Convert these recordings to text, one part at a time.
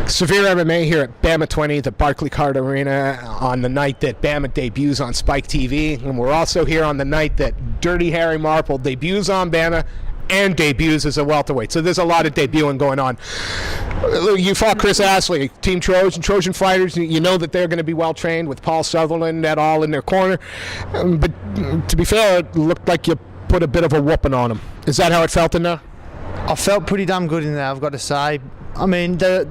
Severe MMA here at BAMMA 20, the Barclaycard Arena, on the night that BAMMA debuts on Spike TV. And we're also here on the night that Dirty Harry Marple debuts on BAMMA and debuts as a welterweight. So there's a lot of debuting going on. You fought Chris Astley, Team Trojan fighters. You know that they're going to be well trained with Paul Sutherland et al. In their corner. But to be fair, it looked like you put a bit of a whooping on him. Is that how it felt in there? I felt pretty damn good in there, I've got to say. I mean, they're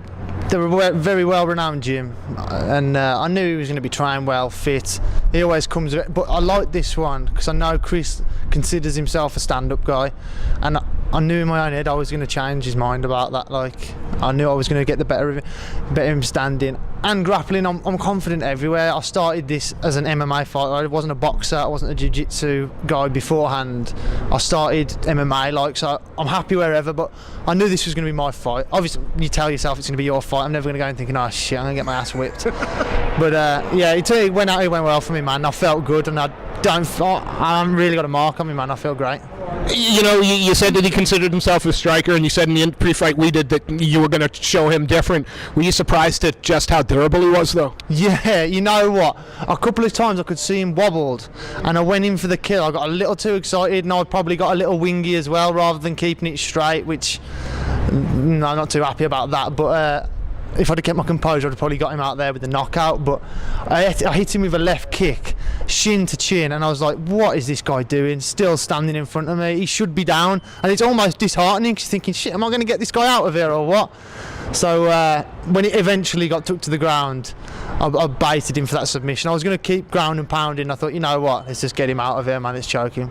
a very well-renowned gym, and I knew he was going to be trying well, fit. He always comes, but I like this one because I know Chris considers himself a stand-up guy, and I knew in my own head I was going to change his mind about that. Like, I knew I was going to get the better of him standing and grappling. I'm confident everywhere. I started this as an MMA fighter. I wasn't a boxer. I wasn't a jiu-jitsu guy beforehand. I started MMA, so I'm happy wherever. But I knew this was going to be my fight. Obviously, you tell yourself it's going to be your fight. I'm never going to go in thinking, oh shit, I'm going to get my ass whipped. But yeah, it went well for me, man. I felt good, and I haven't really got a mark on me, man. I feel great. You know, you said that he considered himself a striker, and you said in the pre-fight we did that you were going to show him different. Were you surprised at just how durable he was, though? Yeah, you know what? A couple of times I could see him wobbled, and I went in for the kill. I got a little too excited, and I probably got a little wingy as well, rather than keeping it straight, which I'm not too happy about that. But if I'd have kept my composure, I'd have probably got him out there with the knockout. But I hit him with a left kick, shin to chin, and I was like, what is this guy doing? Still standing in front of me. He should be down. And it's almost disheartening because you're thinking, shit, am I going to get this guy out of here or what? So when it eventually got took to the ground, I baited him for that submission. I was going to keep ground and pounding. I thought, you know what, let's just get him out of here, man. Let's choke him.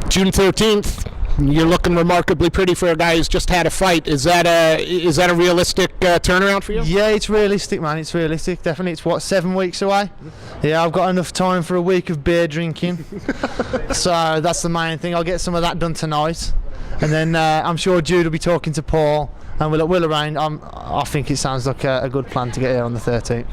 June 13th. You're looking remarkably pretty for a guy who's just had a fight. Is that a realistic turnaround for you? Yeah, it's realistic, man. It's realistic. Definitely. It's what, 7 weeks away? Yeah, I've got enough time for a week of beer drinking. So that's the main thing. I'll get some of that done tonight, and then I'm sure Jude will be talking to Paul, and we'll arrange. I think it sounds like a good plan to get here on the 13th.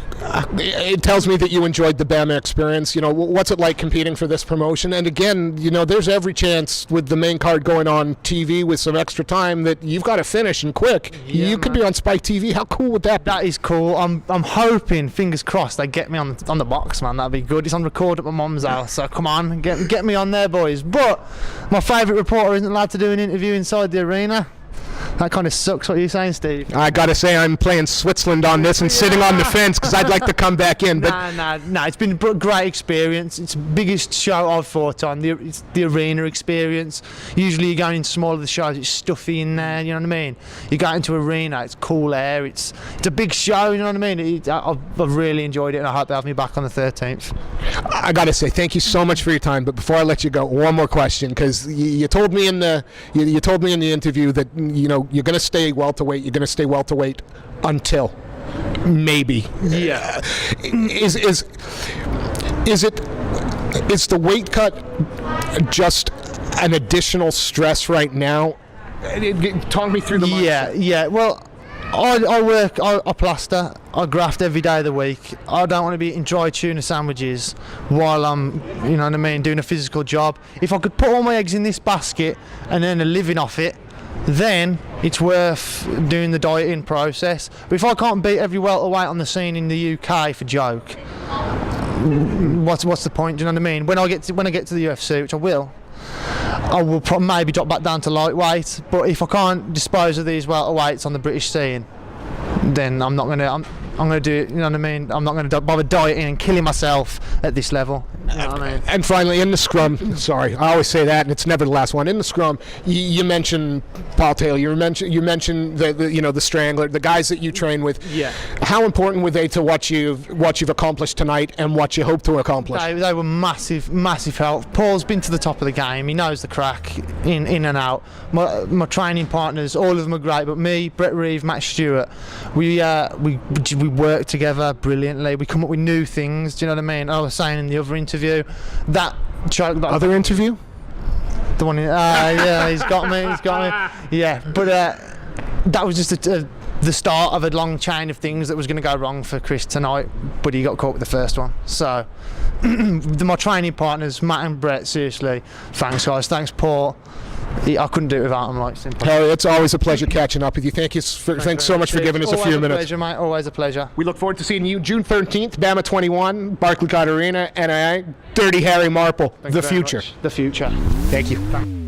It tells me that you enjoyed the BAMMA experience. You know, what's it like competing for this promotion? And again, you know, there's every chance with the main card going on TV with some extra time that you've got to finish and quick. Yeah, you could be on Spike TV. How cool would that be? That is cool. I'm hoping, fingers crossed, they get me on the box, man. That'd be good. It's on record at my mum's house, so come on, get me on there, boys. But my favourite reporter isn't allowed to do an interview inside the arena. That kind of sucks. What are you saying, Steve? I gotta say, I'm playing Switzerland on this and sitting on the fence because I'd like to come back in. But nah. It's been a great experience. It's the biggest show I've fought on. It's the arena experience. Usually you're going into smaller shows, it's stuffy in there. You know what I mean? You go into arena, it's cool air. It's a big show. You know what I mean? I've really enjoyed it, and I hope they have me back on the 13th. I gotta say, thank you so much for your time. But before I let you go, one more question, because you told me in the interview that you're going to stay welterweight. You're going to stay welterweight until maybe. Yeah. Is the weight cut just an additional stress right now? Talk me through the mindset. Yeah. Well, I work. I plaster. I graft every day of the week. I don't want to be eating dry tuna sandwiches while I'm, you know what I mean, doing a physical job. If I could put all my eggs in this basket and earn a living off it, then it's worth doing the dieting process. But if I can't beat every welterweight on the scene in the UK for joke, what's the point? Do you know what I mean? When I get to the UFC, which I will maybe drop back down to lightweight. But if I can't dispose of these welterweights on the British scene, then I'm going to do it, you know what I mean? I'm not going to bother dieting and killing myself at this level. You know what I mean? And finally, in the scrum, sorry, I always say that, and it's never the last one. In the scrum, you mentioned Paul Taylor. You mentioned the Strangler, the guys that you train with. Yeah. How important were they to what you've accomplished tonight and what you hope to accomplish? They were massive help. Paul's been to the top of the game. He knows the crack in and out. My training partners, all of them are great, but me, Brett Reeve, Matt Stewart, we work together brilliantly. We come up with new things. Do you know what I mean? I was saying in the other interview, other interview, the one. Yeah, he's got me. Yeah, but that was just the start of a long chain of things that was going to go wrong for Chris tonight. But he got caught with the first one. So my training partners, Matt and Brett, seriously, thanks guys. Thanks Paul. I couldn't do it without him. Like, simple. Harry, it's always a pleasure catching up with you. Thanks so much for giving us a few minutes. Always a pleasure, mate. Always a pleasure. We look forward to seeing you June 13th, BAMMA 21, Barclaycard Arena, NIA, Dirty Harry Marple, the future. The future. Thank you.